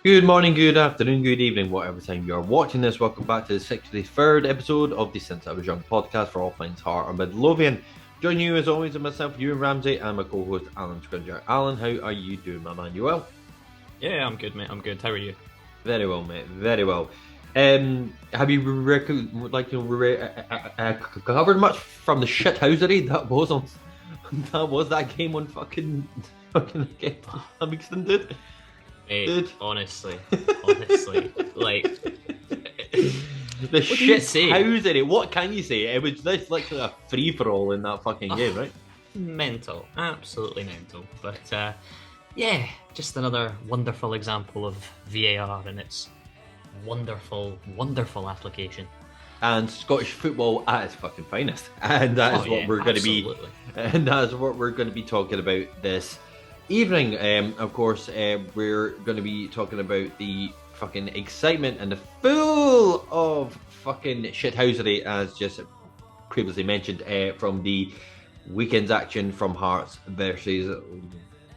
Good morning, good afternoon, good evening, whatever time you are watching this. Welcome back to the 63rd episode of the Since I Was Young podcast for all things heart and Midlothian. Join you as always, and myself, Ewan Ramsey, and my co-host Alan Scringer. Alan, how are you doing, my man? You well? Yeah, I'm good, mate. I'm good. How are you? Very well, mate. Very well. Have you covered much from the shithousery that was that game on fucking against Livingston, dude? Mate, Dude. honestly, like, The what do you shit say? house in it. What can you say? It was just literally a free for all in that fucking game, Ugh, right? mental, absolutely mental. But yeah, just another wonderful example of VAR and its wonderful, wonderful application. And Scottish football at its fucking finest, and that Oh is what yeah, we're going to be, absolutely. and that is what we're going to be talking about this evening. Of course, we're going to be talking about the fucking excitement and the full of fucking shithousery, as just previously mentioned, from the weekend's action from Hearts versus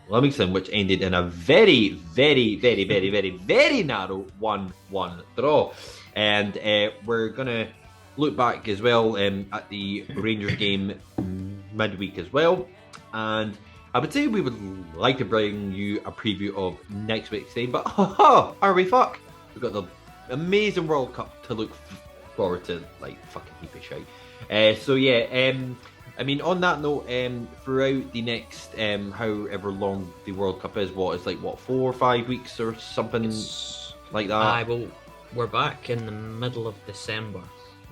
Livingston, which ended in a very, very, very, very, very, very narrow 1-1 draw. And we're going to look back as well at the Rangers game midweek as well. And I would say we would like to bring you a preview of next week's game, but are we fuck? We've got the amazing World Cup to look forward to, like fucking heapy shite. So yeah, I mean, on that note, throughout the next however long the World Cup is, what is like what 4 or 5 weeks or something It's like that. I will. We're back in the middle of December.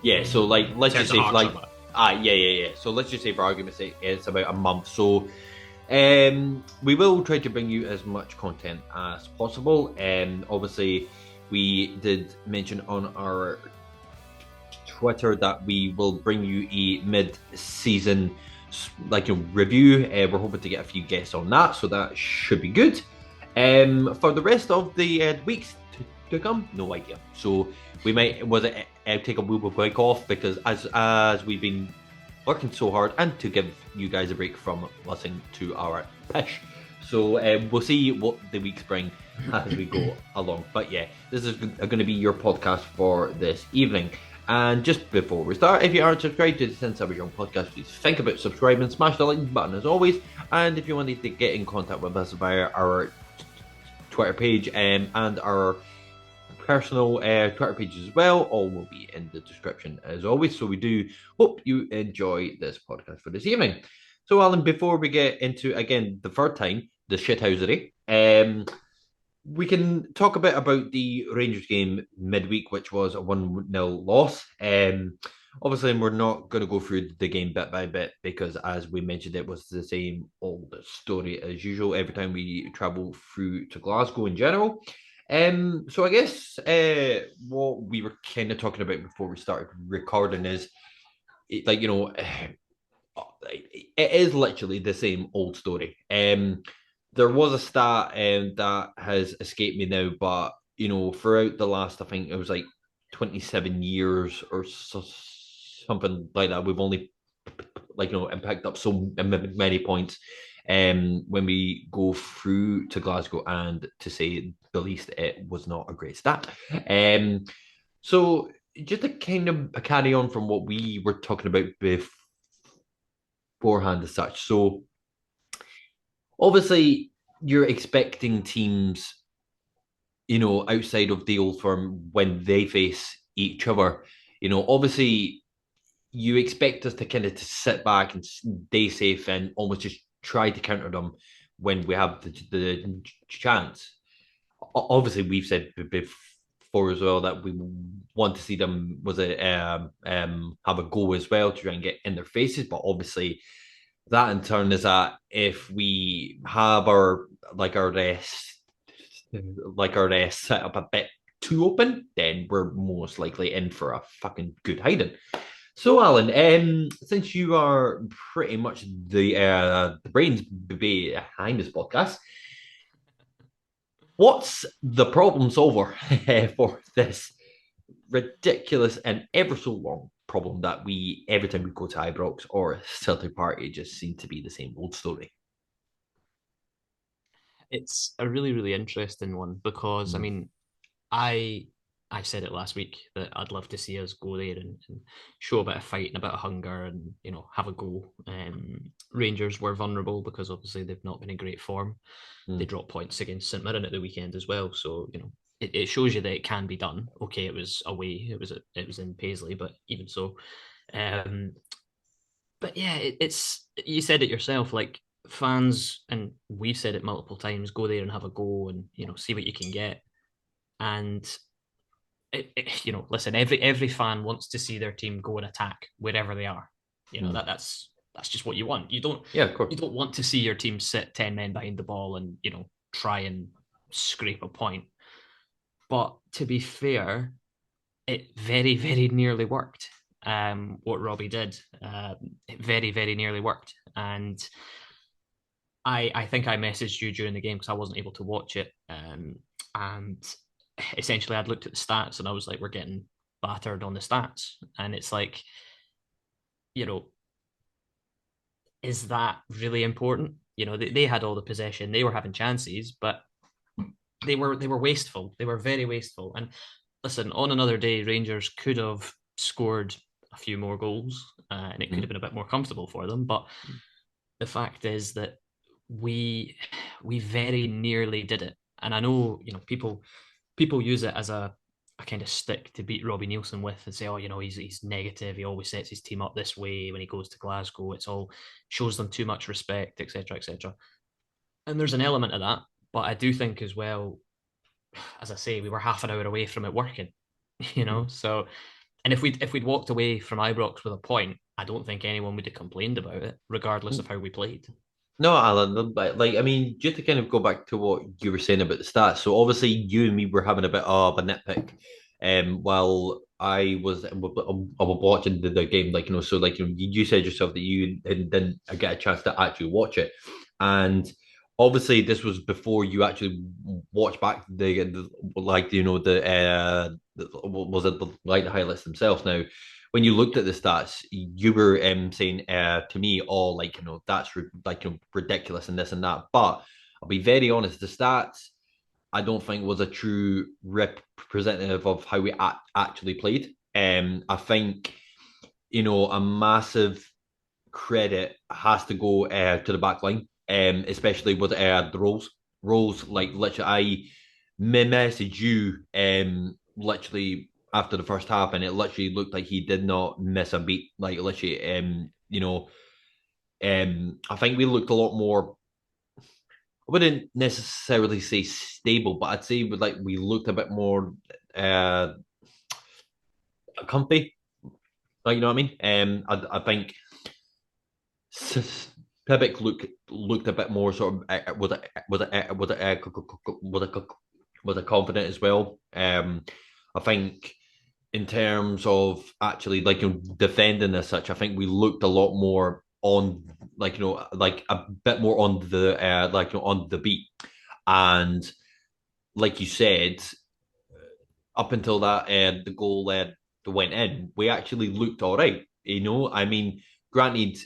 Yeah, so like let's In just terms say of like Hearts, yeah. So let's just say for argument's sake, it's about a month. So we will try to bring you as much content as possible. Obviously, we did mention on our Twitter that we will bring you a mid-season review. We're hoping to get a few guests on that, so that should be good. For the rest of the weeks to come, no idea. So we might take a wee break off because as we've been working so hard and to give you guys a break from listening to our pish. So we'll see what the weeks bring as we go along. But yeah, this is going to be your podcast for this evening. And just before we start, if you aren't subscribed to the Since I Was Young podcast, please think about subscribing, smash the like button as always. And if you wanted to get in contact with us via our Twitter page and our personal Twitter pages as well, all will be in the description as always. So we do hope you enjoy this podcast for this evening. So Alan, before we get into again the third time the shithousery, we can talk a bit about the Rangers game midweek, which was a 1-0 loss. Obviously, we're not going to go through the game bit by bit because, as we mentioned, it was the same old story as usual every time we travel through to Glasgow in general. So I guess what we were kind of talking about before we started recording is, like, it is literally the same old story. There was a stat that has escaped me now, but throughout the last, I think it was like 27 years or something like that, we've only picked up so many points. When we go through to Glasgow, and to say the least, it was not a great stat. So just to kind of carry on from what we were talking about beforehand as such. So obviously you're expecting teams, outside of the old firm when they face each other, obviously you expect us to kind of to sit back and stay safe and almost just try to counter them when we have the chance. Obviously, we've said before as well that we want to see them have a goal as well to try and get in their faces, but obviously that in turn is that if we have our rest set up a bit too open, then we're most likely in for a fucking good hiding. So, Alan, since you are pretty much the brains behind this podcast, what's the problem solver for this ridiculous and ever so long problem that we every time we go to Ibrox or a Celtic party just seem to be the same old story? It's a really, really interesting one because I Mm. mean, I I said it last week that I'd love to see us go there and show a bit of fight and a bit of hunger and have a go. Rangers were vulnerable because obviously they've not been in great form. They Mm. dropped points against St Mirren at the weekend as well, so it shows you that it can be done. Okay, it was away, it was in Paisley, but even so, um, but yeah, it's you said it yourself. Like fans, and we've said it multiple times, go there and have a go, and see what you can get. And listen, every fan wants to see their team go and attack wherever they are. Mm. That's just what you want. You don't Yeah, of course. you don't want to see your team sit 10 men behind the ball and try and scrape a point. But to be fair, it very very nearly worked. What Robbie did, it very very nearly worked, and I think I messaged you during the game because I wasn't able to watch it, and essentially I'd looked at the stats and I was like, we're getting battered on the stats, and it's like, you know, is that really important? They had all the possession, they were having chances, but they were wasteful. They were very wasteful. And listen, on another day, Rangers could have scored a few more goals, and it could have Mm. been a bit more comfortable for them. But the fact is that we very nearly did it. And I know, people use it as a kind of stick to beat Robbie Nielsen with and say, oh, he's negative. He always sets his team up this way when he goes to Glasgow. It's all shows them too much respect, etc., etc. And there's an element of that, but I do think as well, as I say, we were half an hour away from it working, Mm. So, and if we'd walked away from Ibrox with a point, I don't think anyone would have complained about it, regardless of Mm. how we played. No, Alan, but like, I mean, just to kind of go back to what you were saying about the stats. So obviously, you and me were having a bit of a nitpick, while I was watching the game, like so like you said yourself that you didn't get a chance to actually watch it, and obviously this was before you actually watched back the like was it the highlights themselves. Now when you looked Yeah, at the stats, you were saying to me, "Oh, like that's ridiculous and this and that." But I'll be very honest, the stats I don't think was a true representative of how we actually played. I think a massive credit has to go to the back line, especially with the roles. Roles like literally, I messaged you literally after the first half, and it literally looked like he did not miss a beat. Like literally, I think we looked a lot more. I wouldn't necessarily say stable, but I'd say we looked a bit more uh comfy. Like you know what I mean? I think Pibic looked a bit more sort of was a confident as well. I think in terms of actually defending as such, I think we looked a lot more on like a bit more on the on the beat, and like you said, up until that the goal went in, we actually looked all right. I mean, granted,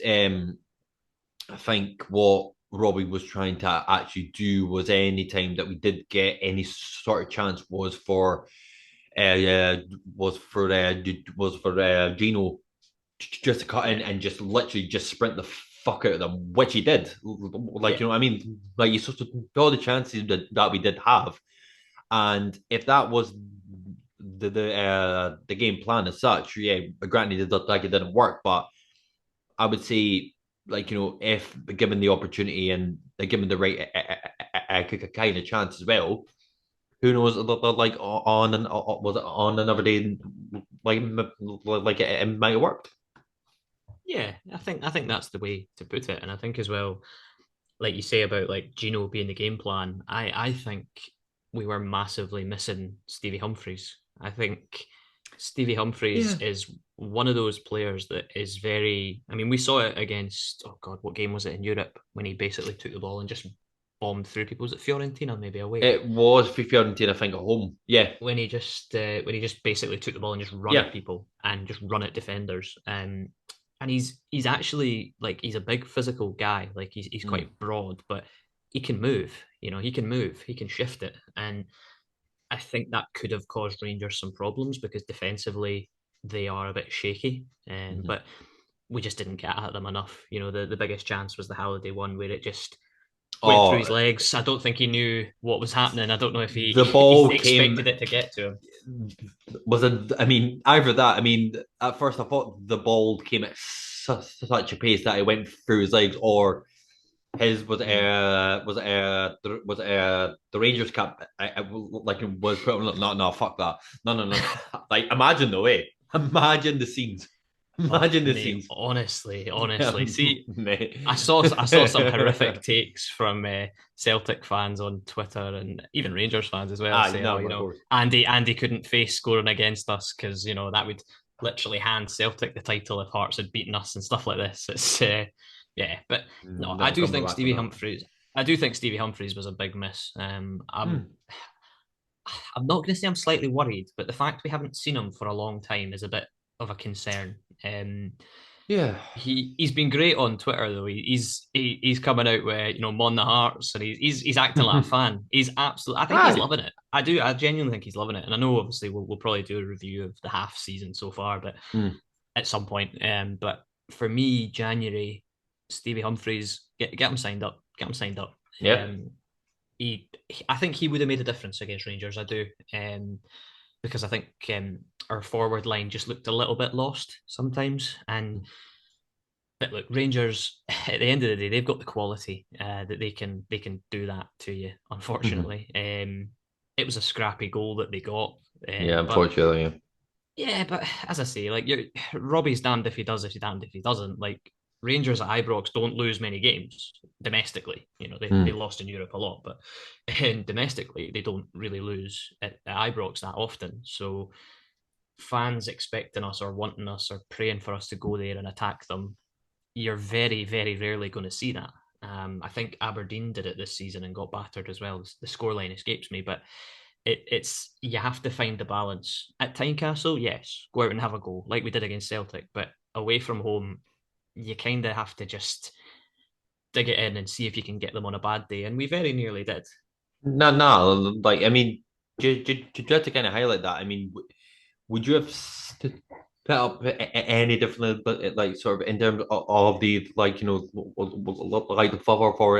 I think what Robbie was trying to actually do was any time that we did get any sort of chance uh, was for uh, was for Gino just to cut in yeah, and just literally just sprint the fuck out of them, which he did. Like yeah, what I mean, like you sort of all the chances that we did have, and if that was the game plan as such, yeah, granted it looked like it didn't work, but I would say if given the opportunity and given the right kind of chance as well, who knows? Like on and was it on another day? It might have worked. yeah. I think that's the way to put it, and I think as well, like you say about like Gino being the game plan, I think we were massively missing Stevie Humphreys. I think Stevie Humphreys Yeah. is one of those players that is very. I mean, we saw it against, oh God, what game was it in Europe when he basically took the ball and just bombed through people? Was it Fiorentina maybe away? It was for Fiorentina, I think, at home. Yeah, When he just basically took the ball and just run yeah. at people and just run at defenders. And he's actually like he's a big physical guy. Like he's Mm. quite broad, but he can move. He can move. He can shift it, and I think that could have caused Rangers some problems because defensively they are a bit shaky. Mhm. But we just didn't get at them enough. The biggest chance was the Halliday one where it just went through his Oh, legs. I don't think he knew what was happening. I don't know if he the he ball came. expected it to get to him. Was it? I mean, either that. I mean, at first I thought the ball came at such a pace that it went through his legs, or his Mm. the Rangers cap. Like it was put on. No, no, fuck that. No, no, no. Like imagine the way. Imagine the scenes. Oh, Imagine the mate, scenes. honestly. See, Mate. I saw some horrific takes from Celtic fans on Twitter and even Rangers fans as well, Ah, saying, no, "Oh, of course. Andy couldn't face scoring against us because that would literally hand Celtic the title if Hearts had beaten us and stuff like this." It's yeah, but no, Never coming back from that. I do think Stevie Humphreys was a big miss. Hmm. I'm not going to say I'm slightly worried, but the fact we haven't seen him for a long time is a bit of a concern. Yeah. He's been great on Twitter though. He's coming out with Mon the Hearts, and he's acting like a fan. He's absolutely. I think he's Aye. loving it. I do. I genuinely think he's loving it. And I know obviously we'll probably do a review of the half season so far, but Hmm. at some point. But for me, January, Stevie Humphreys, get him signed up. Get him signed up. Yep. I think he would have made a difference against Rangers. I do, because I think our forward line just looked a little bit lost sometimes. But look, Rangers at the end of the day, they've got the quality that they can do that to you. Mhm. Unfortunately, it was a scrappy goal that they got, Yeah, but unfortunately. Yeah. yeah, but as I say, like Robbie's damned if he does, if he's damned if he doesn't. Like Rangers at Ibrox don't lose many games domestically. They Hmm. lost in Europe a lot, but domestically they don't really lose at Ibrox that often. So fans expecting us or wanting us or praying for us to go there and attack them, you're very, very rarely going to see that. I think Aberdeen did it this season and got battered as well. The scoreline escapes me, but it's you have to find the balance. At Tynecastle, yes, go out and have a goal like we did against Celtic, but away from home, you kind of have to just dig it in and see if you can get them on a bad day, and we very nearly did. No, no. Like, I mean, just to kind of highlight that, I mean, would you have put up any differently, but like sort of in terms of the like like the for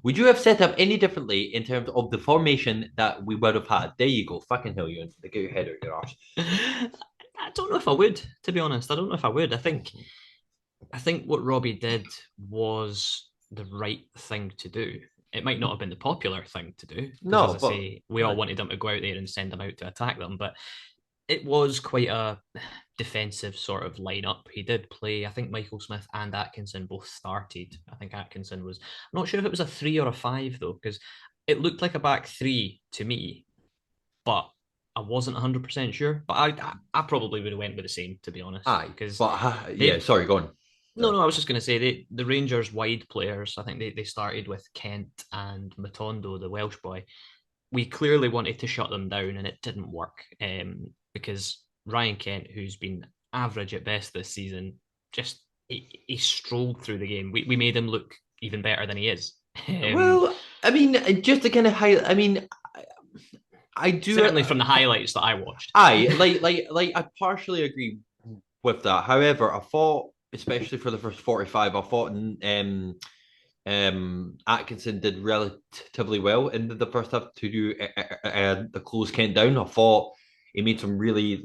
would you have set up any differently in terms of the formation that we would have had? There you go, fucking hell, you get your head out your arse. I don't know if I would, to be honest. I don't know if I would. I think what Robbie did was the right thing to do. It might not have been the popular thing to do because, as No, I but say, we all wanted them to go out there and send them out to attack them. But it was quite a defensive sort of lineup. He did play, I think Michael Smith and Atkinson both started. I think Atkinson was, I'm not sure if it was a 3 or a 5 though, because it looked like a back three to me, but I wasn't 100% sure. But I probably would have went with the same, to be honest, aye, because but yeah, they've, sorry, go on. no, Sorry. no, I was just going to say the Rangers wide players, I think they started with Kent and Matondo, the Welsh boy. We clearly wanted to shut them down and it didn't work because Ryan Kent, who's been average at best this season, just he strolled through the game. We made him look even better than he is. Um, Well, I mean, just to kind of highlight, I mean, I do. Certainly from the highlights that I watched. I like I partially agree with that. However, I thought, especially for the first 45, I thought Atkinson did relatively well in the first half to do the close Kent down. I thought he made some really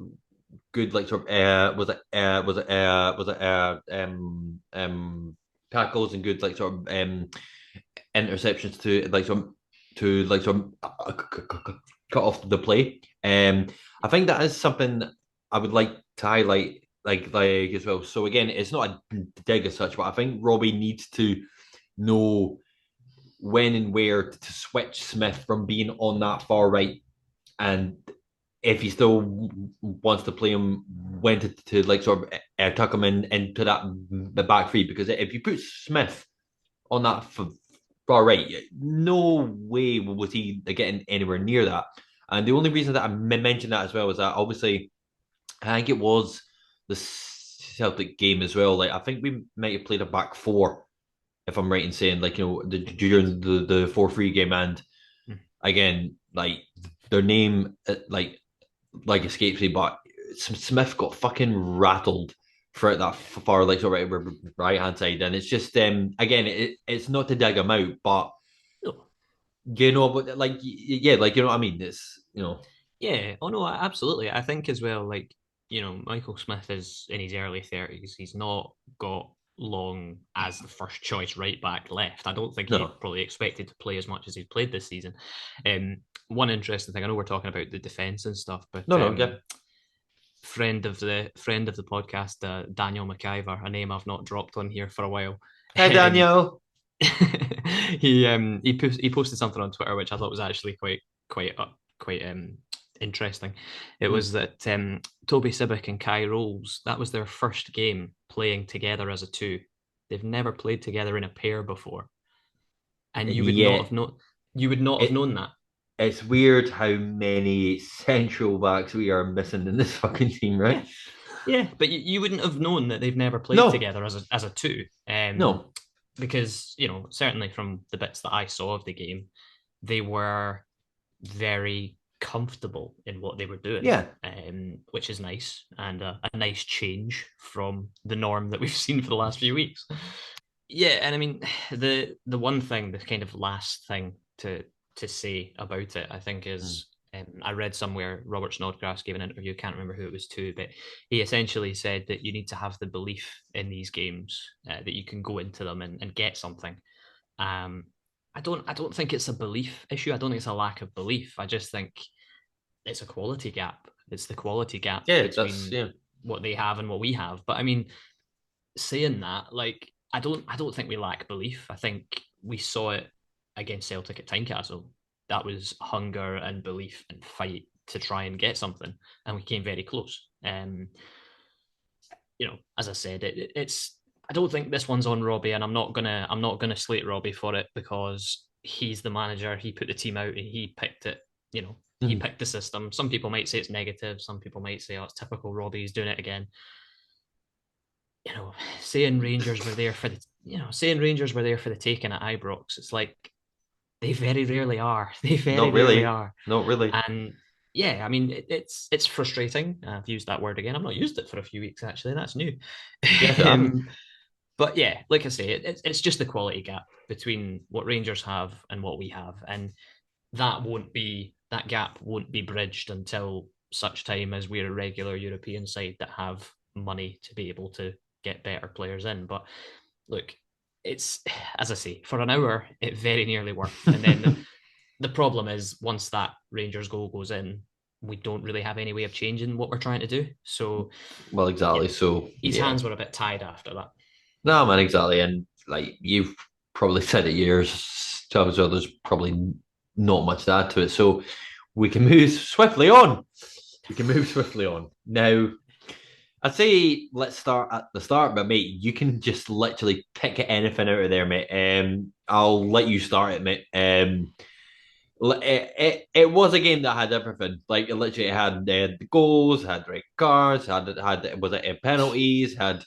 good like sort of tackles and good like sort of interceptions to cut off the play. I think that is something I would like to highlight like as well. So again, it's not a dig as such, but I think Robbie needs to know when and where to switch Smith from being on that far right, and if he still wants to play him, when to like sort of tuck him in into that the back three. Because if you put Smith on that far right, no way was he getting anywhere near that. And the only reason that I mentioned that as well is that obviously I think it was the Celtic game as well. Like I think we might have played a back four if I'm right in saying, like, during the 4-3 game, and Mm. again, like their name, like escapes me, but Smith got fucking rattled throughout that far, like, sort of right hand side, and it's just again, it's not to dig him out, but No. but like, yeah, like, you know what I mean? It's, Yeah. Oh no, absolutely. I think as well, like, Michael Smith is in his early 30s. He's not got long as the first choice right back left. I don't think he no, probably expected to play as much as he's played this season. One interesting thing, I know we're talking about the defense and stuff, but no, no, yeah. friend of the podcast, Daniel McIver, a name I've not dropped on here for a while. Hey, Um, Daniel. he posted something on Twitter which I thought was actually quite interesting. It Mm. was that Toby Sibbick and Kai Rolls, that was their first game playing together as a two. They've never played together in a pair before, and And yet, you would not have it known that. it's weird how many central backs we are missing in this fucking team, right? Yeah, yeah, but you wouldn't have known that they've never played No, together as a two, no, because certainly from the bits that I saw of the game, they were very comfortable in what they were doing, yeah. which is nice and a nice change from the norm that we've seen for the last few weeks. Yeah, and I mean the one thing, the kind of last thing to say about it, I think, Mm. is I read somewhere Robert Snodgrass gave an interview. Can't remember who it was to, but he essentially said that you need to have the belief in these games that you can go into them and get something. Um, I don't think it's a belief issue. I don't think it's a lack of belief. I just think it's a quality gap. It's the quality gap Yeah, that's, between yeah. what they have and what we have. But I mean, saying that, like, I don't think we lack belief. I think we saw it against Celtic at Tynecastle. That was hunger and belief and fight to try and get something, and we came very close. As I said, it's. I don't think this one's on Robbie, and I'm not gonna slate Robbie for it because he's the manager. He put the team out and he picked it. He Mhm. picked the system. Some people might say it's negative. Some people might say, "Oh, it's typical Robbie. He's doing it again." you know, saying Rangers were there for the taking at Ibrox. It's like they very rarely are. They very Not rarely really. are. Not really. And yeah, I mean, it's frustrating. I've used that word again. I've not used it for a few weeks actually. That's new. Yes, I haven't. um, but yeah, like I say, it's just the quality gap between what Rangers have and what we have, and that gap won't be bridged until such time as we're a regular European side that have money to be able to get better players in. But look, it's, as I say, for an hour it very nearly worked, and then the problem is once that Rangers goal goes in, we don't really have any way of changing what we're trying to do. So Well, yeah, exactly. So, his yeah. hands were a bit tied after that. No, man, exactly. And like you've probably said it yours, so there's probably not much to add to it. So we can move swiftly on. We can move swiftly on. Now, I'd say let's start at the start, but mate, you can just literally pick anything out of there, mate. I'll let you start it, mate. It was a game that had everything. Like, it literally had the goals, had red cards, had was it penalties, had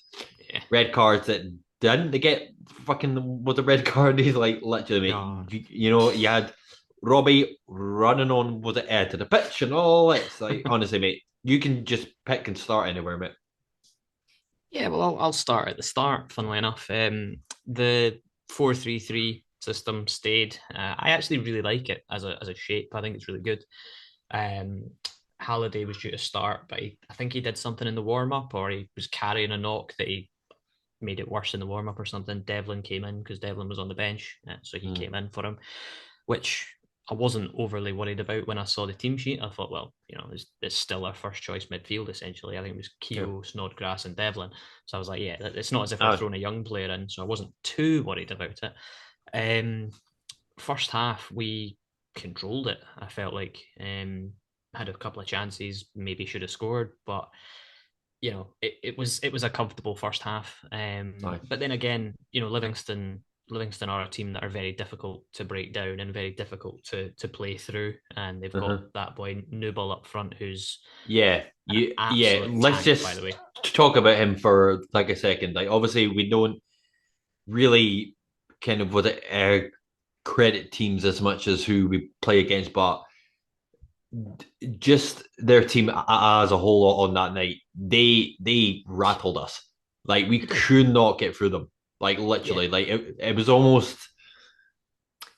Yeah. red cards that didn't. They get fucking was a red card. He's like, literally, mate. No. You had Robbie running on, was it to the pitch and all. It's like, honestly, mate, you can just pick and start anywhere, mate. Yeah, well, I'll start at the start. Funnily enough, the 4-3-3 system stayed. I actually really like it as a shape. I think it's really good. Um, Halliday was due to start, but I think he did something in the warm up, or he was carrying a knock that he made it worse in the warm up or something. Devlin came in because Devlin was on the bench, so he Mm. came in for him, which I wasn't overly worried about when I saw the team sheet. I thought, well, it's still our first choice midfield essentially. I think it was Yeah. Keogh, Snodgrass, and Devlin. So I was like, yeah, it's not as if we're Uh, throwing a young player in, so I wasn't too worried about it. First half we controlled it. I felt like had a couple of chances, maybe should have scored, but it was a comfortable first half. aye. But then again, Livingston are a team that are very difficult to break down and very difficult to play through, and they've got Uh-huh. that boy Newball up front who's Yeah, an yeah. absolute Let's tank, by just the way. talk about him for like a second. Like, obviously, we don't really. kind of with it credit teams as much as who we play against, but just their team as a whole on that night, they rattled us. Like we could not get through them. Like Yeah, literally, like it was almost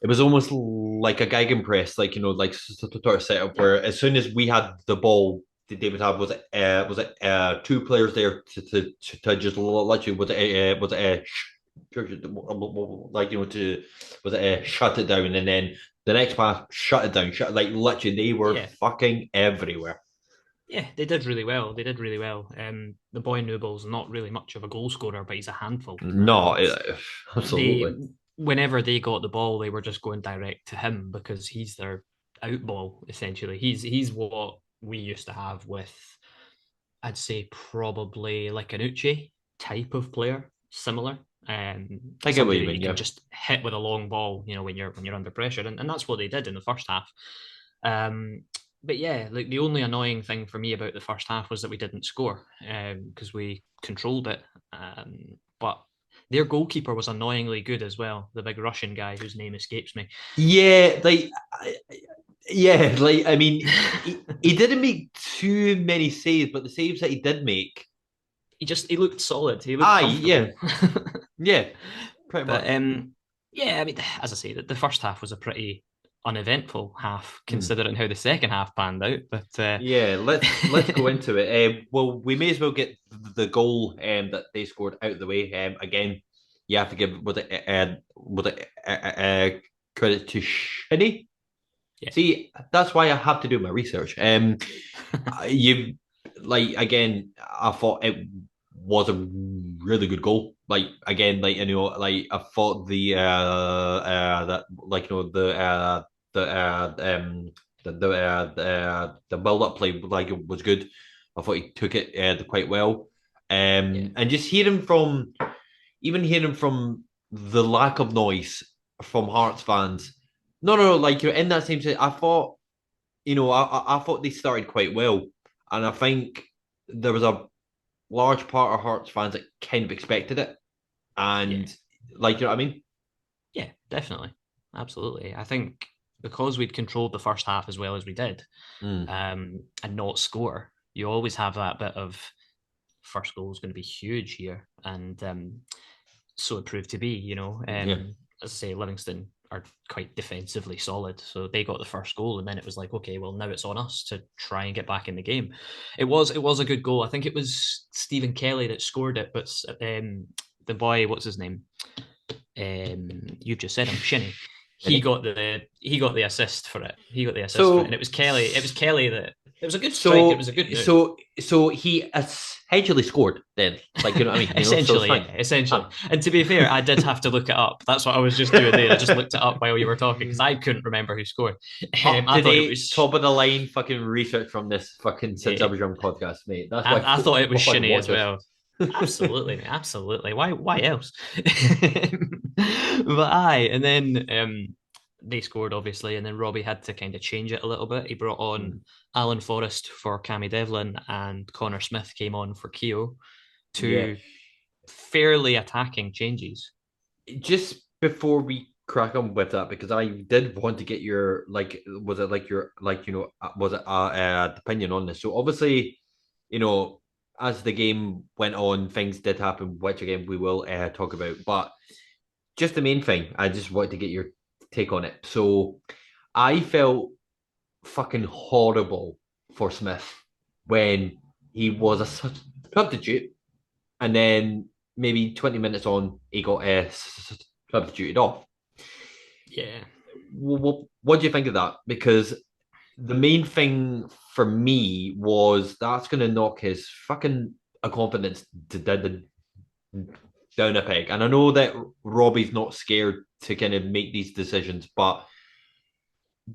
like a Gegenpress, like like sort of setup yeah, where as soon as we had the ball, they would have was it two players there to just literally like to was it shut it down, and then the next pass shut it down, like literally they were yeah. fucking everywhere. Yeah, they did really well. They did really well. The boy Nubel's not really much of a goal scorer, but he's a handful. No, And they, absolutely. whenever they got the ball, they were just going direct to him because he's their out ball essentially. He's what we used to have with, I'd say probably like an Uche type of player, similar. I get what Somebody you that mean. you can Yeah. just hit with a long ball, when you're under pressure, and that's what they did in the first half. But yeah, like the only annoying thing for me about the first half was that we didn't score because we controlled it. But their goalkeeper was annoyingly good as well, the big Russian guy whose name escapes me. Yeah, yeah, like I mean, he didn't make too many saves, but the saves that he did make, He looked solid. He looked yeah, comfortable. yeah, pretty But much. yeah, I mean, as I say, the first half was a pretty uneventful half Hmm. considering how the second half panned out. But Yeah, let's go into it. Well, we may as well get the goal that they scored out of the way. Again, you have to give credit to Shinny. yeah, See, that's why I have to do my research. You like again, I thought it was a really good goal. Like again, like like I thought that like the build up play like it was good. I thought he took it quite well. yeah, And just hearing from the lack of noise from Hearts fans. No, no, like you're in that same sense. I thought I thought they started quite well, and I think there was a large part of Hearts fans that kind of expected it, yeah, and like you know what I mean. yeah, definitely, absolutely. I think because we'd controlled the first half as well as we did, Mm, and not score, you always have that bit of first goal is going to be huge here, and so it proved to be. yeah, As I say, Livingston are quite defensively solid, so they got the first goal, and then it was like, okay, well now it's on us to try and get back in the game. It was a good goal. I think it was Stephen Kelly that scored it, but the boy, what's his name? You've just said him, Shinny. Any? He got the assist for it. He got the assist for it, and So, it was Kelly. It was Kelly that it was a good strike. It so, was a good move. so he essentially scored then, like you know what I mean, so it's Essentially, fine. yeah, essentially. Ah, And to be fair, I did have to look it up. That's what I was just doing there. I just looked it up while you were talking because I couldn't remember who scored. Up I to thought it date, was, top of the line, fucking research from this fucking Since yeah, Every podcast, mate. That's why I thought it was people fucking Shinny as watch us. well. Absolutely, mate, absolutely. Why else? But aye, and then they scored obviously, and then Robbie had to kind of change it a little bit. He brought on Mm. Alan Forrest for Cammy Devlin, and Connor Smith came on for Keogh. Yeah, Two fairly attacking changes. just before we crack on with that, because I did want to get your like, was it like your like was it opinion on this? So obviously, you know, as the game went on, things did happen, which again we will talk about. But just the main thing, I just wanted to get your take on it. So I felt fucking horrible for Smith when he was a substitute, and then maybe 20 minutes on, he got substituted off. Yeah. What do you think of that? Because the main thing for me was that's going to knock his fucking confidence down a peg. And I know that Robbie's not scared to kind of make these decisions, but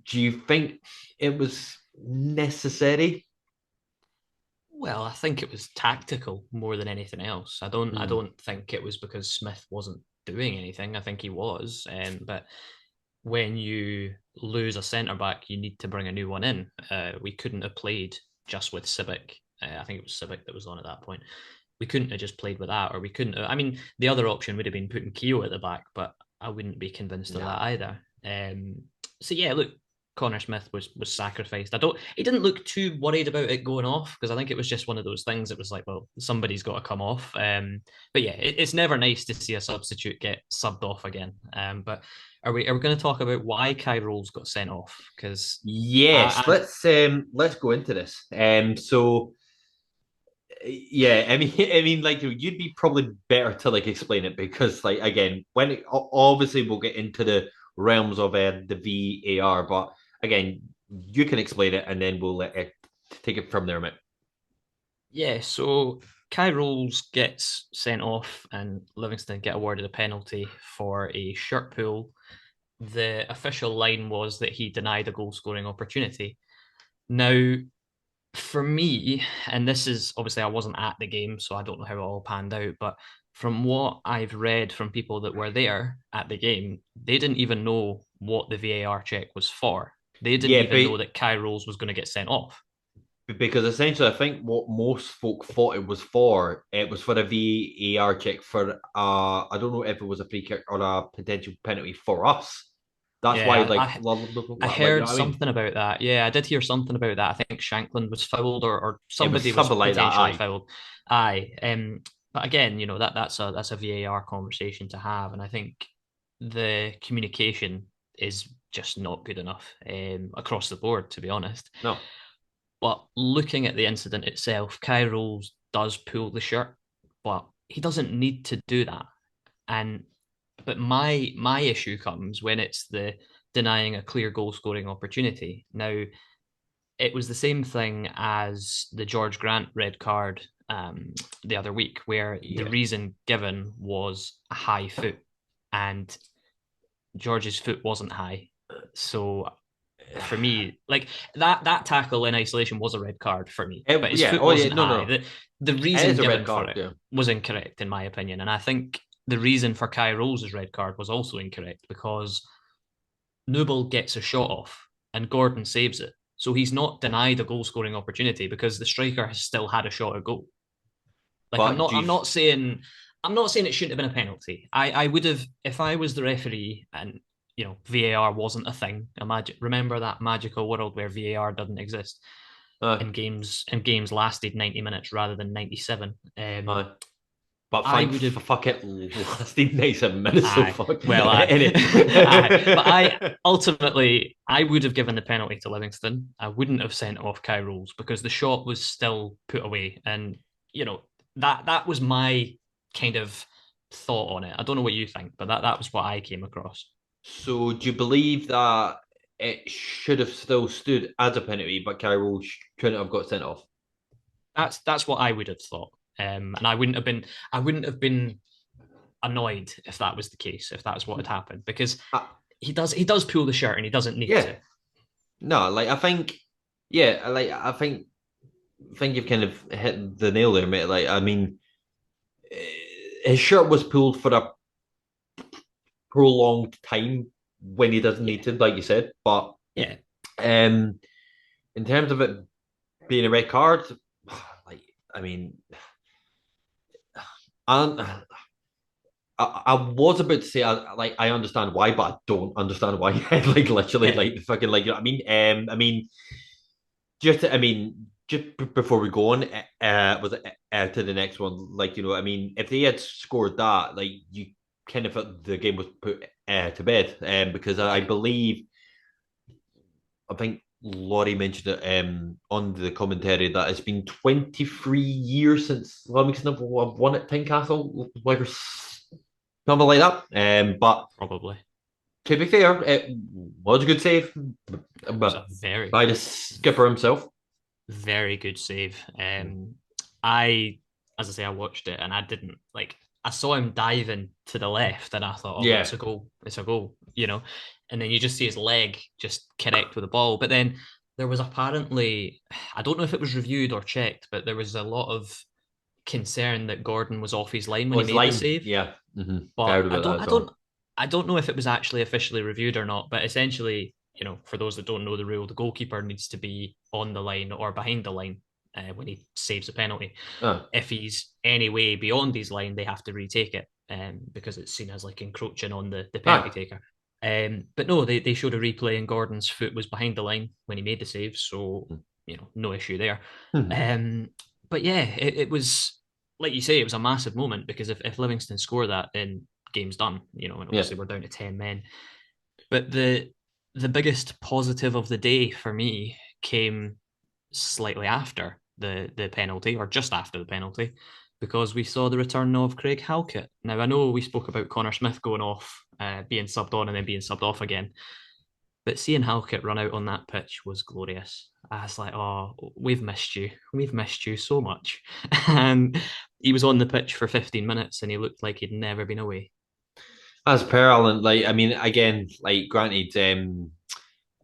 do you think it was necessary? Well, I think it was tactical more than anything else. I Mm, don't think it was because Smith wasn't doing anything. I think he was. But when you lose a centre back, you need to bring a new one in. We couldn't have played just with Civic. I think it was Civic that was on at that point. We couldn't have just played with that, or we couldn't have, I mean, the other option would have been putting Keogh at the back, but I wouldn't be convinced of that Nah. either. So yeah, look, Connor Smith was sacrificed. He didn't look too worried about it going off because I think it was just one of those things. It was like, well, somebody's got to come off. But yeah, it's never nice to see a substitute get subbed off again. But are we going to talk about why Kai Rolls got sent off? Because Yes, I let's go into this. So yeah, I mean, I mean, like you'd be probably better to like explain it because, like, again, obviously we'll get into the realms of the VAR, but again, you can explain it and then we'll take it from there, mate. yeah, so Kai Rolls gets sent off and Livingston get awarded a penalty for a shirt pull. The official line was that he denied a goal scoring opportunity. Now, for me, and this is obviously I wasn't at the game, so I don't know how it all panned out, but from what I've read from people that were there at the game, they didn't even know what the VAR check was for. They didn't Yeah, even know that Kai Rolls was going to get sent off. because essentially, I think what most folk thought it was for a VAR check for I don't know if it was a free kick or a potential penalty for us. That's why, Yeah, like, I I like you know heard what I mean? something about that. Yeah, I did hear something about that. I think Shankland was fouled or It was somebody was something like that. potentially Aye, fouled. Aye. But again, that's a VAR conversation to have. And I think the communication is just not good enough across the board, to be honest. no, But looking at the incident itself, Kai Rolls does pull the shirt, but he doesn't need to do that. And but my issue comes when it's the denying a clear goal scoring opportunity. Now, it was the same thing as the George Grant red card the other week, where the yeah. reason given was a high foot, and George's foot wasn't high. So for me, like that tackle in isolation was a red card for me, but his Yeah. foot Oh yeah. wasn't No, high. no. The It reason is a red given for card. it Yeah. was incorrect in my opinion, and I think the reason for Kai Rolls' red card was also incorrect because Newell gets a shot off and Gordon saves it. So he's not denied a goal scoring opportunity because the striker has still had a shot at goal. Like I'm But not do you, I'm not saying it shouldn't have been a penalty. I would have if I was the referee and VAR wasn't a thing. Imagine remember that magical world where VAR doesn't exist uh, and games lasted 90 minutes rather than 97. uh, but I thank would have fuck it lasted 97 minutes. So Aye. fuck. Well, aye. Aye. But I ultimately I would have given the penalty to Livingston. I wouldn't have sent off Kai Rolls because the shot was still put away. And that was my kind of thought on it. I don't know what you think, but that was what I came across. So do you believe that it should have still stood as a penalty, but Carroll couldn't have got sent off? That's what I would have thought. And I wouldn't have been annoyed if that was the case, if that's what had happened, because Uh, he does pull the shirt and he doesn't need yeah. to. No, like I think, yeah, like I think you've kind of hit the nail there, mate. Like I mean, his shirt was pulled for a prolonged time when he doesn't need Yeah. to, like you said. But Yeah. um, in terms of it being a red card, like I mean, I, I was about to say like I understand why, but I don't understand why. Like literally, Yeah. like fucking like you know what I mean. I mean, just before we go on, was it to the next one? Like you know, I mean, if they had scored that, like you kind of thought the game was put to bed, because I Yeah. believe I think Laurie mentioned it on the commentary that it's been 23 years since Livingston have won at Tynecastle, like or something like that. But Probably. to be fair, it was a good save It's a very, by the skipper himself. very good save. I, as I say, I watched it and I didn't like. I saw him diving to the left, and I thought, "Oh, it's Yeah, a goal! It's a goal!" And then you just see his leg just connect with the ball. But then there was apparently, I don't know if it was reviewed or checked, but there was a lot of concern that Gordon was off his line when oh, he his made the line. save. Yeah, I But heard I about that don't, as I well. don't, I don't know if it was actually officially reviewed or not. But essentially, for those that don't know the rule, the goalkeeper needs to be on the line or behind the line when he saves a penalty. Uh, If he's any way beyond his line, they have to retake it. because it's seen as like encroaching on the penalty Aye. taker. But no, they showed a replay and Gordon's foot was behind the line when he made the save, so no issue there. Mhm. But yeah, it was like you say, it was a massive moment because if Livingston score that, then game's done. And Yeah. obviously we're down to 10 men. But the biggest positive of the day for me came slightly after the penalty, or just after the penalty, because we saw the return of Craig Halkett. Now I know we spoke about Connor Smith going off, being subbed on and then being subbed off again, but seeing Halkett run out on that pitch was glorious. I was like, oh, we've missed you so much. And he was on the pitch for 15 minutes, and he looked like he'd never been away. As per Alan, like I mean, again, like granted,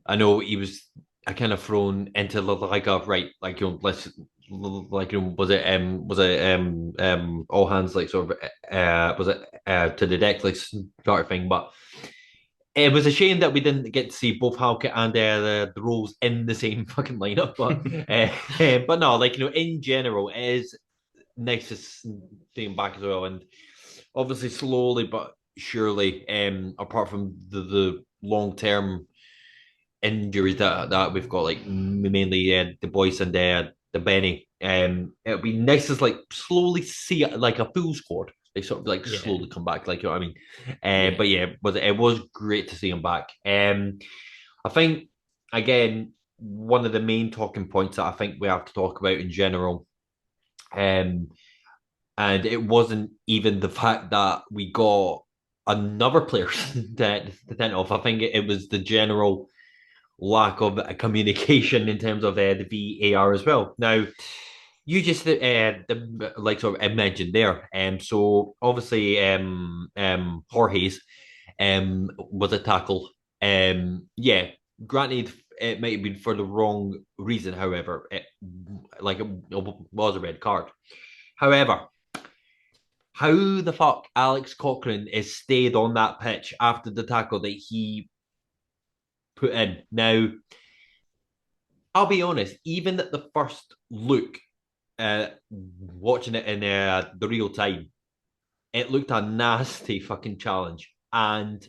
I know he was kind of thrown into like a right, like let's like was it all hands like sort of was it to the deck like sort of thing, but it was a shame that we didn't get to see both Halkett and the roles in the same fucking lineup, but no, like in general, it is nice to see him back as well, and obviously slowly but surely, apart from the long term injuries that we've got, like mainly the boys and the Benny. It'll be nice to like slowly see like a full squad. They sort of like Yeah, slowly come back, like you know what I mean. yeah. But yeah, it was great to see him back. I think again one of the main talking points that I think we have to talk about in general, um, and it wasn't even the fact that we got another player to send off. I think it was the general lack of communication in terms of the VAR as well. Now, you just like sort of mentioned there. So obviously, Jorge's was a tackle. Yeah, granted, it might have been for the wrong reason. However, it was a red card. However, how the fuck Alex Cochrane is stayed on that pitch after the tackle that he put in? Now, I'll be honest, even at the first look, watching it in the real time, it looked a nasty fucking challenge. And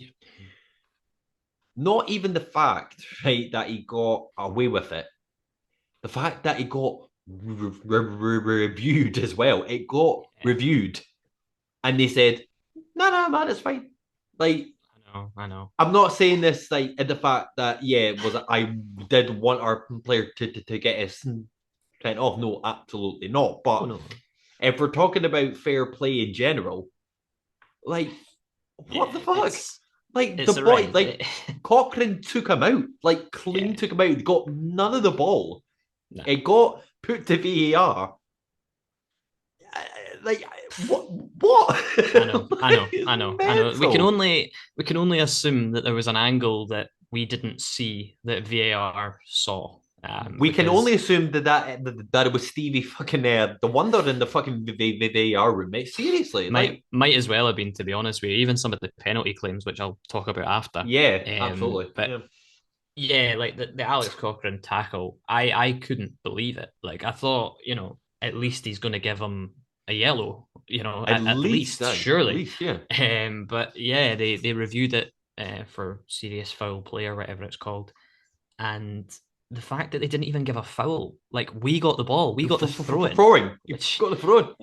not even the fact, right, that he got away with it, the fact that he got reviewed as well. It got Yeah. reviewed, and they said, "No, no, man, it's fine." Like, I know. I'm not saying this like in the fact that was I did want our player to get his sent off. No, absolutely not. Oh But no. if we're talking about fair play in general, like what the Yeah, fuck? Like the it's boy, horrendous. like Cochrane took him out, like clean Yeah. took him out. Got none of the ball. No. It got put to VAR. Like what? What? I know, I Like, know, it's I know, I know. mental. We can only assume that there was an angle that we didn't see that VAR saw. We can only Because assume that it was Stevie fucking the Wonder in the fucking VAR room, mate. Seriously, like might as well have been, to be honest with you. Even some of the penalty claims, which I'll talk about after. yeah, absolutely, But yeah. yeah, like the Alex Cochrane tackle, I couldn't believe it. Like I thought, at least he's going to give him a yellow. At least At surely. least, yeah. But yeah, they reviewed it for serious foul play or whatever it's called, and the fact that they didn't even give a foul, like we got the ball, we got the throw For in, throwing, you've which got the throwing.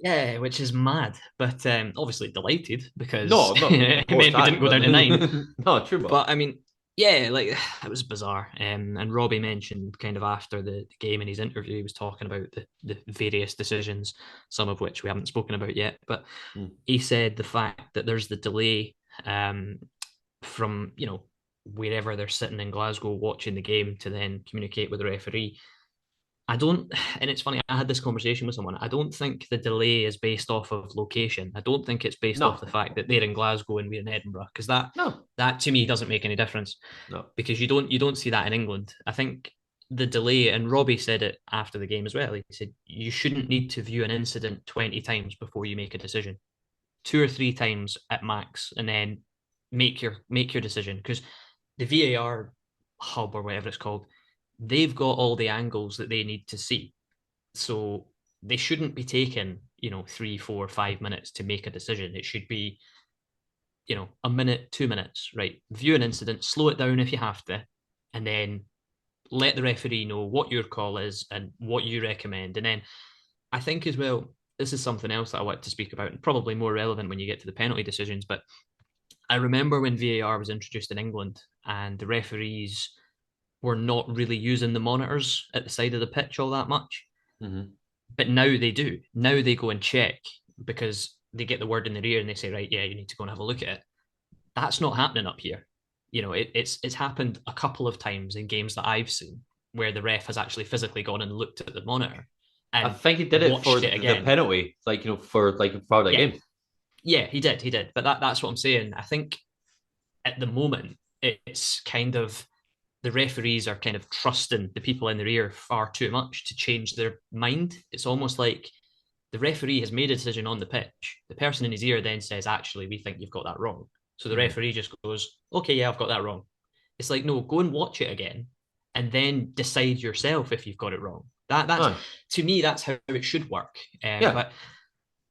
yeah, which is mad. But obviously delighted because No, no, it of course meant we didn't that, go but down to 9. no, true, but But I mean, yeah, like it was bizarre. And Robbie mentioned kind of after the game in his interview, he was talking about the various decisions, some of which we haven't spoken about yet. But mm, he said the fact that there's the delay um, from wherever they're sitting in Glasgow watching the game to then communicate with the referee. I don't, and it's funny, I had this conversation with someone. I don't think the delay is based off of location. I don't think it's based off no, the fact that they're in Glasgow and we're in Edinburgh, because no, that to me doesn't make any difference no. because you don't see that in England. I think the delay, and Robbie said it after the game as well. He said you shouldn't need to view an incident 20 times before you make a decision. 2 or 3 times at max, and then make your decision because the VAR hub or whatever it's called, they've got all the angles that they need to see. So they shouldn't be taking, 3, 4, 5 minutes to make a decision. It should be, a minute, 2 minutes, right? View an incident, slow it down if you have to, and then let the referee know what your call is and what you recommend. And then I think as well, this is something else that I want to speak about, and probably more relevant when you get to the penalty decisions. But I remember when VAR was introduced in England and the referees were not really using the monitors at the side of the pitch all that much. Mm-hmm. But now they do. Now they go and check because they get the word in their ear and they say, right, yeah, you need to go and have a look at it. That's not happening up here. It's happened a couple of times in games that I've seen where the ref has actually physically gone and looked at the monitor I and think he did it for watched it the again. penalty, for that Yeah, game. yeah, he did. But that's what I'm saying. I think at the moment it's kind of the referees are kind of trusting the people in their ear far too much to change their mind. It's almost like the referee has made a decision on the pitch. The person in his ear then says, actually, we think you've got that wrong. So the referee just goes, okay, yeah, I've got that wrong. It's like, no, go and watch it again and then decide yourself if you've got it wrong. That's Aye. To me, that's how it should work. Yeah. But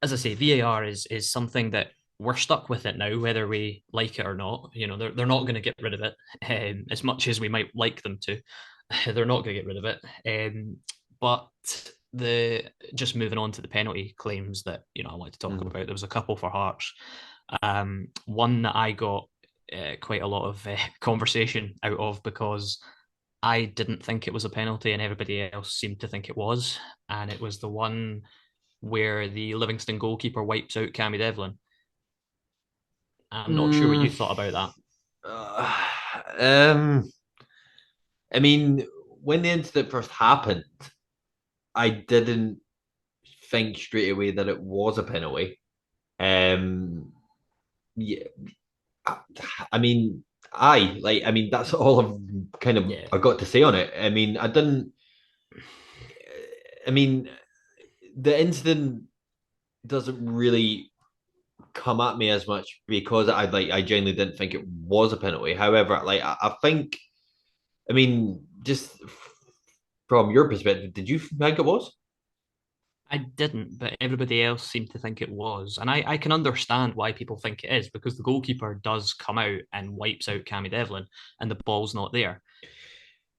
as I say, VAR is something that we're stuck with it now, whether we like it or not. They're not going to get rid of it as much as we might like them to. They're not going to get rid of it. But the just moving on to the penalty claims that I wanted to talk about. There was a couple for Hearts. One that I got quite a lot of conversation out of because I didn't think it was a penalty and everybody else seemed to think it was, and it was the one where the Livingston goalkeeper wipes out Cammy Devlin. I'm not sure what you thought about that. I mean, when the incident first happened, I didn't think straight away that it was a penalty. Yeah, I mean, that's all that. I got to say on it. I mean, I didn't. I mean, the incident doesn't really come at me as much because I genuinely didn't think it was a penalty. However, I think, I mean, just from your perspective, did you think it was? I didn't, but everybody else seemed to think it was. And I can understand why people think it is because the goalkeeper does come out and wipes out Cammy Devlin and the ball's not there.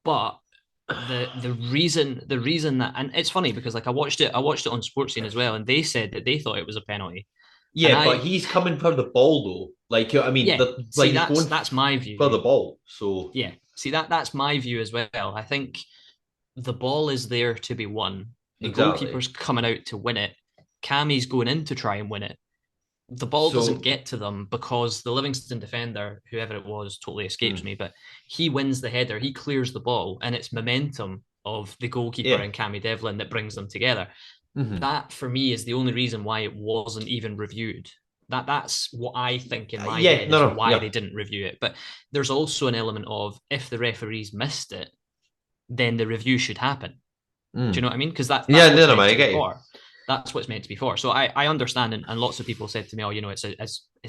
But the reason that, and it's funny because I watched it on Sports Scene as well, and they said that they thought it was a penalty. And Yeah, but he's coming for the ball though. I mean, yeah, see, he's going that's my view. for the ball. So yeah, see, that's my view as well. I think the ball is there to be won. The exactly. goalkeeper's coming out to win it. Cammy's going in to try and win it. The ball doesn't get to them because the Livingston defender, whoever it was, totally escapes me, but he wins the header. He clears the ball, and it's momentum of the goalkeeper and Cammy Devlin that brings them together. That, for me, is the only reason why it wasn't even reviewed. That's what I think in my head is why they didn't review it. But there's also an element of if the referees missed it, then the review should happen. Do you know what I mean? Because that's what it's meant to be for. That's what it's meant to be for. So I understand, and lots of people said to me, "Oh, it's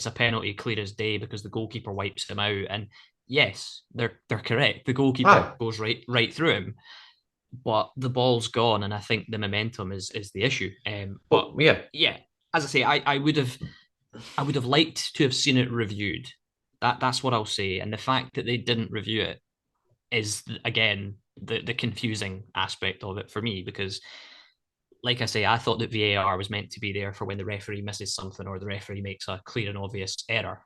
a penalty, clear as day, because the goalkeeper wipes him out." And yes, they're correct. The goalkeeper goes right through him, but the ball's gone, and I think the momentum is the issue. But yeah, as I say, I would have liked to have seen it reviewed. That's what I'll say. And the fact that they didn't review it is again the confusing aspect of it for me, because like I say, I thought that VAR was meant to be there for when the referee misses something or the referee makes a clear and obvious error,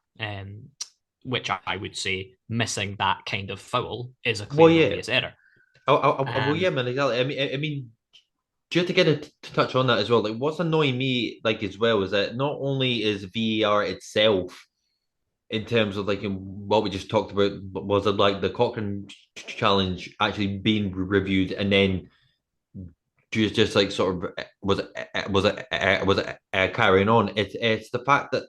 which I would say missing that kind of foul is a clear and obvious error. Man, exactly. I mean, just to get to touch on that as well, what's annoying me as well is that not only is VAR itself, in terms of what we just talked about, was it the Cochrane challenge actually being reviewed and then just sort of was it carrying on? It's the fact that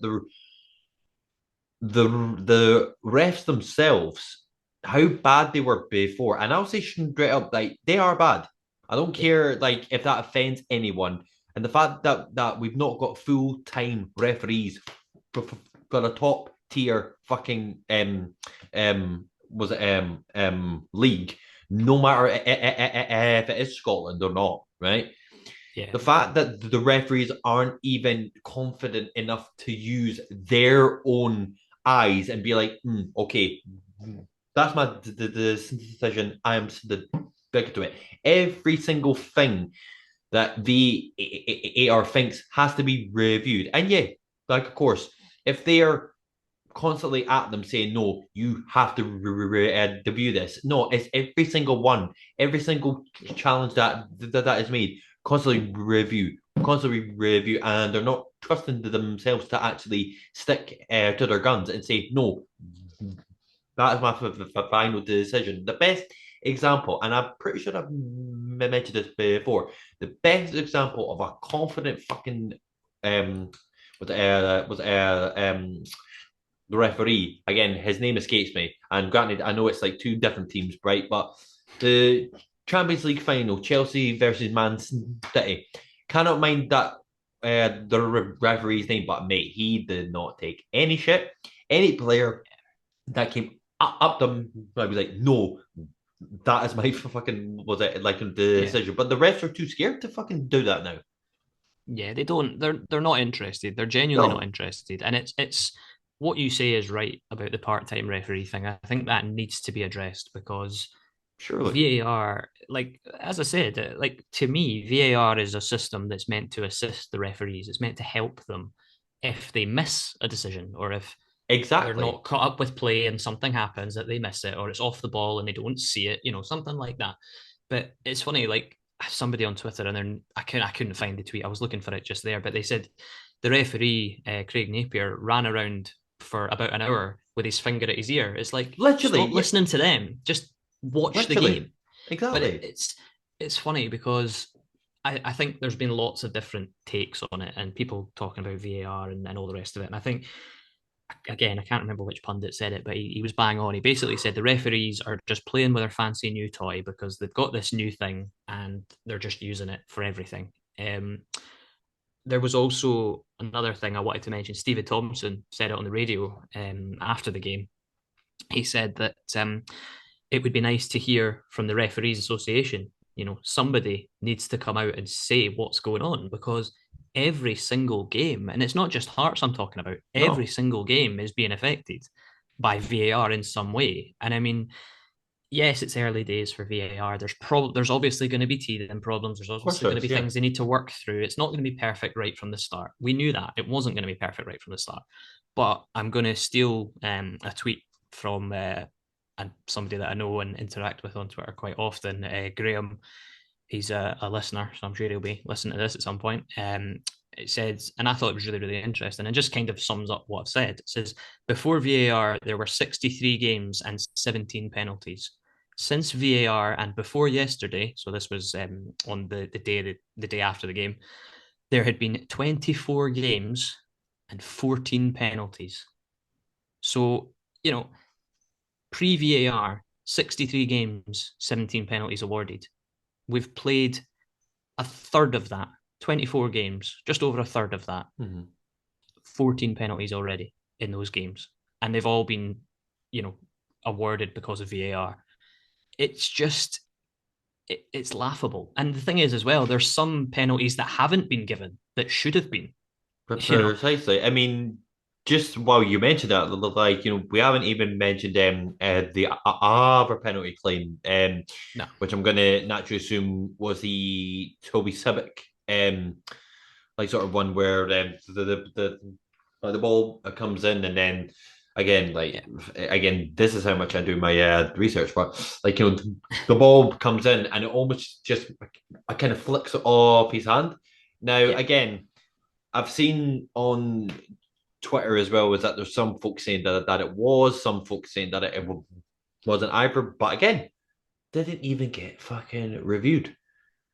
the refs themselves, how bad they were before, and I'll say straight up, they are bad. I don't care if that offends anyone, and the fact that we've not got full-time referees for a top tier fucking league, no matter if it is Scotland or not, right? Yeah. The fact that the referees aren't even confident enough to use their own eyes and be like, okay, that's my decision. I am the bigger to it. Every single thing that the AR thinks has to be reviewed. And yeah, like, of course, if they are constantly at them saying, no, you have to review this. No, it's every single one, every single challenge that is made, constantly review, and they're not trusting themselves to actually stick to their guns and say, no, that is my final decision. The best example, and I'm pretty sure I've mentioned this before, the best example of a confident fucking um was the referee. Again, his name escapes me. And granted, I know it's like two different teams, right? But the Champions League final, Chelsea versus Man City, cannot mind that the referee's name, but mate, he did not take any shit. Any player that came up to him, I was like, no, that is my fucking was it like the Yeah. decision. But the refs are too scared to fucking do that now. Yeah, they don't. They're not interested. They're genuinely not No, interested. And it's what you say is right about the part-time referee thing. I think that needs to be addressed because surely. VAR, like as I said, like to me, VAR is a system that's meant to assist the referees. It's meant to help them if they miss a decision or if they're Exactly. not caught up with play and something happens that they miss it or it's off the ball and they don't see it, something like that. But it's funny, like somebody on Twitter and then I couldn't find the tweet. I was looking for it just there, but they said the referee Craig Napier ran around for about an hour with his finger at his ear. It's like Literally, stop yeah, listening to them, just watch the literally. game. But Exactly. it's funny because I think there's been lots of different takes on it and people talking about VAR and all the rest of it. And I think again, I can't remember which pundit said it, but he was bang on. He basically said the referees are just playing with their fancy new toy because they've got this new thing and they're just using it for everything. There was also another thing I wanted to mention. Stephen Thompson said it on the radio after the game. He said that it would be nice to hear from the referees association. Somebody needs to come out and say what's going on because every single game, and it's not just Hearts I'm talking about, every No, single game is being affected by VAR in some way. And I mean, yes, it's early days for VAR. There's obviously going to be teething problems. There's of course obviously there going to is. be Yeah. things they need to work through. It's not going to be perfect right from the start. We knew that it wasn't going to be perfect right from the start. But I'm going to steal a tweet from and somebody that I know and interact with on Twitter quite often, Graham. He's a listener, so I'm sure he'll be listening to this at some point. It says, and I thought it was really, really interesting, and just kind of sums up what I've said. It says, before VAR, there were 63 games and 17 penalties. Since VAR and before yesterday, so this was on the day after the game, there had been 24 games and 14 penalties. So, pre VAR, 63 games, 17 penalties awarded. We've played a third of that, 24 games, just over a third of that, 14 penalties already in those games. And they've all been, awarded because of VAR. It's just, it's laughable. And the thing is, as well, there's some penalties that haven't been given that should have been, you know. Precisely. I mean, just while you mentioned that, like we haven't even mentioned the other penalty claim, No. which I'm going to naturally assume was the Toby Sibic, like sort of one where the ball comes in and then again Yeah. this is how much I do my research, but like the ball comes in and it almost just I kind of flicks it off his hand. Now Yeah. again, I've seen on Twitter as well is that there's some folks saying that it was, some folks saying that it wasn't either. But again, didn't even get fucking reviewed.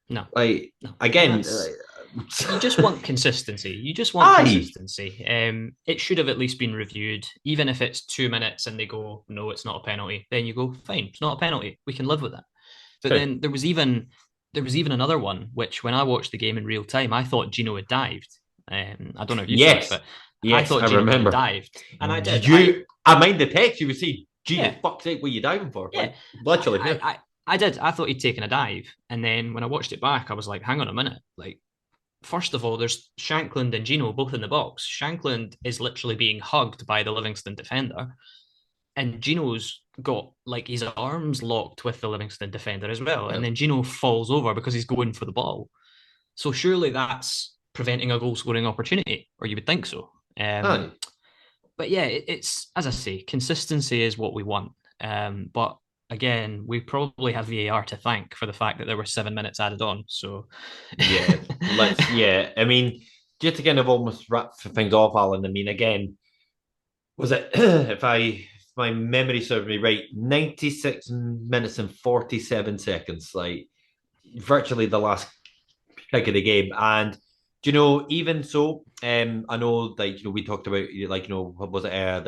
No. Like No. And again, you just want consistency. You just want aye, consistency. It should have at least been reviewed, even if it's 2 minutes and they go, no, it's not a penalty. Then you go, fine, it's not a penalty. We can live with that. But true. then there was even another one, which when I watched the game in real time, I thought Gino had dived. I don't know if you saw it, Yes, but I yes, thought I Gino had remember. dived, and I did. I mind the text you would see. Gino, Yeah, fuck's sake, what are you diving for? yeah, Like literally, I, yeah. I, I did. I thought he'd taken a dive, and then when I watched it back, I was like, hang on a minute, like first of all, there's Shankland and Gino both in the box. Shankland is literally being hugged by the Livingston defender, and Gino's got like his arms locked with the Livingston defender as well. Yeah. And then Gino falls over because he's going for the ball. So surely that's preventing a goal scoring opportunity, or you would think so. Aye. But yeah, it's as I say, consistency is what we want. But again, we probably have VAR to thank for the fact that there were 7 minutes added on. So Yeah. Yeah. I mean, just to kind of almost wrap things off, Alan. I mean, again, was it if my memory serves me right, 96 minutes and 47 seconds, like virtually the last kick of the game. And even so, I know like we talked about like what was it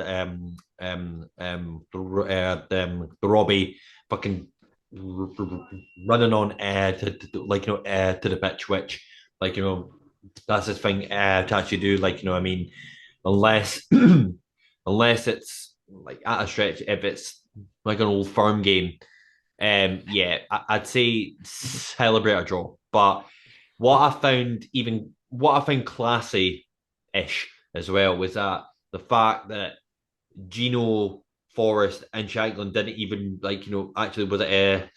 the Robbie fucking running on like to the pitch, which like that's his thing to actually do. Like I mean, unless unless it's like at a stretch, if it's like an old firm game, yeah, I'd say celebrate a draw. But what I found classy-ish as well was that the fact that Gino, Forrest, and Shanklin didn't even like actually was it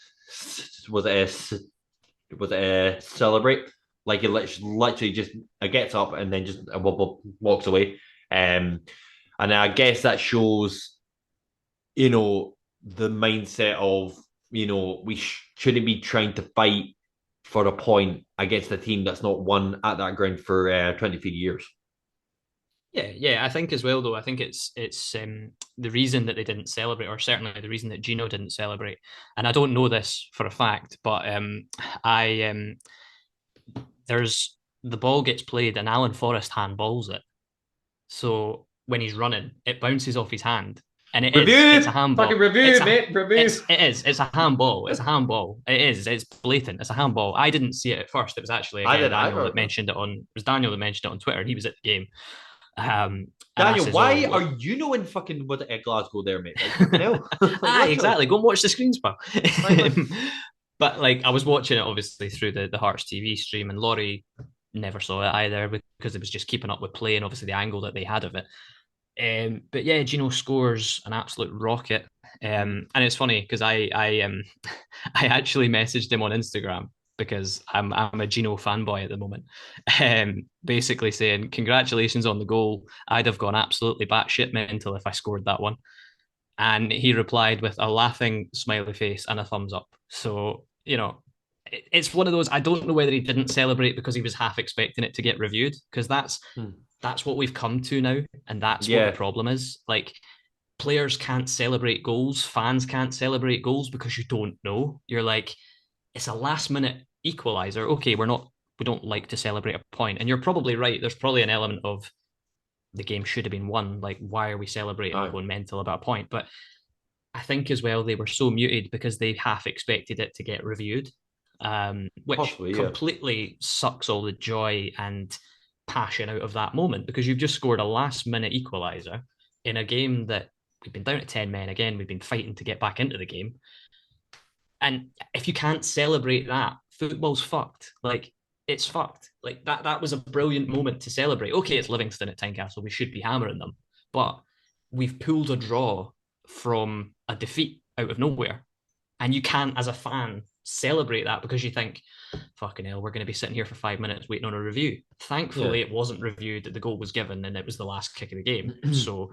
a celebrate, like it literally just gets up and then just walks away, and I guess that shows the mindset of we shouldn't be trying to fight for a point against a team that's not won at that ground for 23 years. yeah, I think as well though. I think it's the reason that they didn't celebrate, or certainly the reason that Gino didn't celebrate. And I don't know this for a fact, but I there's the ball gets played and Alan Forrest handballs it. So when he's running, it bounces off his hand. And it's a handball. Fucking review, mate. Review. It's a handball. It's a handball. It's blatant. It's a handball. I didn't see it at first. It was actually Daniel that mentioned it on. It was Daniel that mentioned it on Twitter, and he was at the game. Daniel, why are you knowing fucking what Glasgow there, mate? Like, exactly. Go and watch the screens, pal. But like, I was watching it obviously through the Hearts TV stream, and Laurie never saw it either because it was just keeping up with play and obviously the angle that they had of it. But yeah, Gino scores an absolute rocket, and it's funny because I I actually messaged him on Instagram because I'm a Gino fanboy at the moment, basically saying congratulations on the goal. I'd have gone absolutely batshit mental if I scored that one, and he replied with a laughing smiley face and a thumbs up. So it's one of those. I don't know whether he didn't celebrate because he was half expecting it to get reviewed, because that's what we've come to now, and that's what the problem is. Like, players can't celebrate goals, fans can't celebrate goals because you don't know. You're like, it's a last minute equalizer. Okay, we don't like to celebrate a point, and you're probably right. There's probably an element of the game should have been won. Like, why are we celebrating and going mental about a point? But I think as well they were so muted because they half expected it to get reviewed, which possibly, completely sucks all the joy and passion out of that moment, because you've just scored a last minute equalizer in a game that we've been down to 10 men again. We've been fighting to get back into the game. And if you can't celebrate that, football's fucked. Like, it's fucked. Like, that was a brilliant moment to celebrate. Okay, it's Livingston at Tynecastle. We should be hammering them. But we've pulled a draw from a defeat out of nowhere. And you can't, as a fan, celebrate that because you think, fucking hell, we're going to be sitting here for 5 minutes waiting on a review. Thankfully, it wasn't reviewed, that the goal was given, and it was the last kick of the game. So,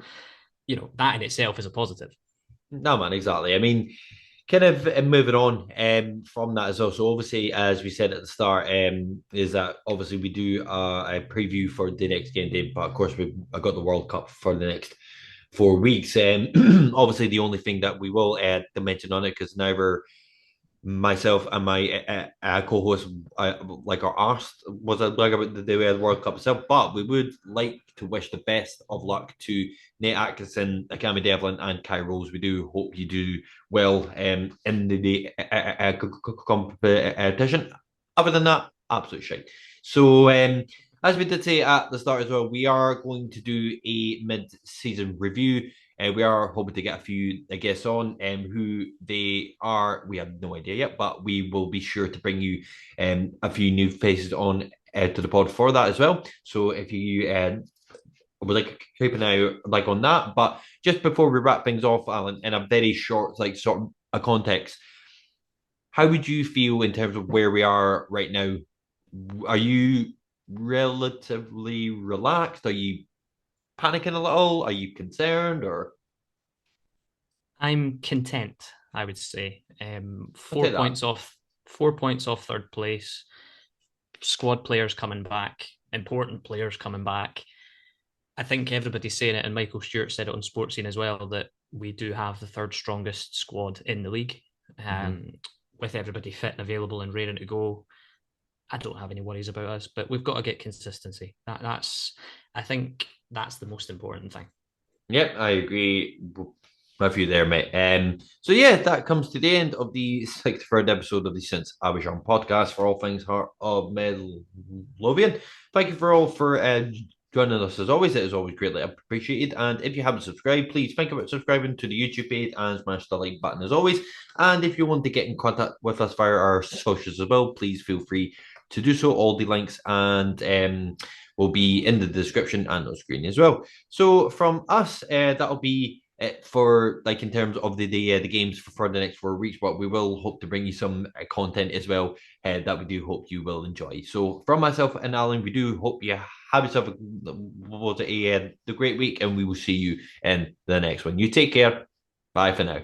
that in itself is a positive. No, man, exactly. I mean, kind of moving on from that as well. So obviously, as we said at the start, is that obviously we do a preview for the next game day, but of course I got the World Cup for the next 4 weeks. Obviously, the only thing that we will add to mention on it, because neither myself and my co-host like are asked was like about the World Cup itself, but we would like to wish the best of luck to Nate Atkinson, Akami Devlin, and Kai Rose. We do hope you do well in the competition. Other than that, absolute shite. So as we did say at the start as well, we are going to do a mid-season review. We are hoping to get a few guests on, who they are. We have no idea yet, but we will be sure to bring you a few new faces on to the pod for that as well. So if you would like keep an eye like on that. But just before we wrap things off, Alan, in a very short like sort of a context, how would you feel in terms of where we are right now? Are you relatively relaxed? Are you panicking a little? Are you concerned or? I'm content, I would say. I'll Four take that. points off, 4 points off third place. Squad players coming back, important players coming back. I think everybody's saying it, and Michael Stewart said it on Sports Scene as well, that we do have the third strongest squad in the league. Mm-hmm. Um, with everybody fit and available and raring to go, I don't have any worries about us. But we've got to get consistency. I think that's the most important thing. Yep, I agree with you there, mate. So yeah, that comes to the end of the 63rd episode of the Since I Was Young podcast for all things Heart of Midlothian. Thank you for all for joining us as always. It is always greatly appreciated. And if you haven't subscribed, please think about subscribing to the YouTube page and smash the like button as always. And if you want to get in contact with us via our socials as well, please feel free to do so. All the links and will be in the description and on screen as well. So from us, that'll be it for like in terms of the games for the next 4 weeks. But we will hope to bring you some content as well that we do hope you will enjoy. So from myself and Alan, we do hope you have yourself the great week, and we will see you in the next one. You take care. Bye for now.